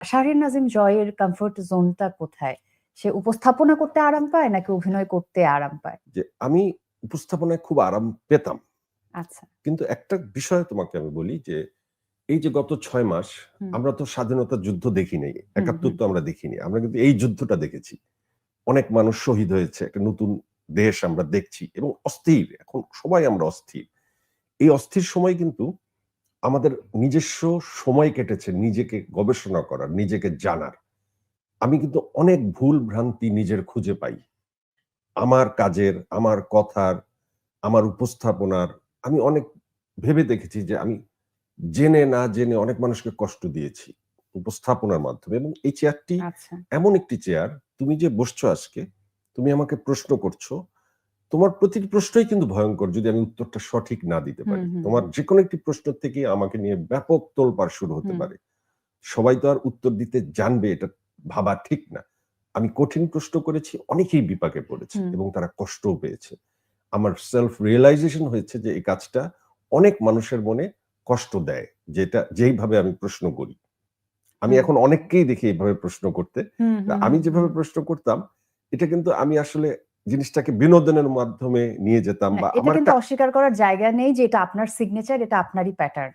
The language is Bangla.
শাহরিয়ার নাজিম জয়ের কমফোর্ট জোনটা কোথায়? সে উপস্থাপনা করতে আরাম পায় নাকি অভিনয় করতে আরাম পায়? যে আমি উপস্থাপনায় খুব আরাম পেতাম, আচ্ছা। কিন্তু একটা বিষয় তোমাকে আমি বলি যে এই যে গত 6 মাস হুম, আমরা তো স্বাধীনতার যুদ্ধ দেখি নাই, হুম, ৭১ হুম, তো আমরা দেখিনি, আমরা কিন্তু এই যুদ্ধটা দেখেছি। অনেক মানুষ শহীদ হয়েছে, একটা নতুন দেশ আমরা দেখছি এবং অস্থির, এখন সবাই আমরা অস্থির। এই অস্থির সময় কিন্তু আমাদের নিজস্ব সময় কেটেছে নিজেকে গবেষণা করার, নিজেকে জানার। আমি কিন্তু অনেক ভুল ভ্রান্তি নিজের খুঁজে পাই। আমার কাজের, আমার কথার, আমার উপস্থাপনার। আমি অনেক ভেবে দেখেছি যে আমি জেনে না জেনে অনেক মানুষকে কষ্ট দিয়েছি উপস্থাপনার মাধ্যমে, এবং এই চেয়ারটি আচ্ছা। এমন একটি চেয়ার, তুমি যে বসছো আজকে, তুমি আমাকে প্রশ্ন করছো, তোমার প্রতিটি প্রশ্নই কিন্তু ভয়ঙ্কর যদি আমি উত্তরটা সঠিক না দিতে হুম, পারি। হুম, তোমার যেকোনো একটি প্রশ্ন থেকে আমাকে নিয়ে ব্যাপক তোলপাড় শুরু হতে হুম, পারে। সবাই তো আর উত্তর দিতে জানবে এটা ভাবা ঠিক না। আমি কঠিন প্রশ্ন করেছি, অনেকেই বিপাকে পড়েছে হুম, এবং তারা কষ্টও পেয়েছে। আমার সেলফ রিয়ালাইজেশন হয়েছে যে এই কাজটা অনেক মানুষের মনে কষ্ট দেয়, যেটা যেইভাবে আমি প্রশ্ন করি। আমি হুম, এখন অনেককেই দেখি এইভাবে প্রশ্ন করতে। হুম, তা হুম, আমি হুম, যেভাবে হুম। প্রশ্ন করতাম, এটা কিন্তু আমি আসলে জিনিসটাকে বিনোদনের মাধ্যমে নিয়ে যেতাম, হ্যাঁ, বা এটা আমার কিন্তু অস্বীকার করার জায়গা নেই যে এটা আপনার সিগনেচার, এটা আপনারই প্যাটার্ন।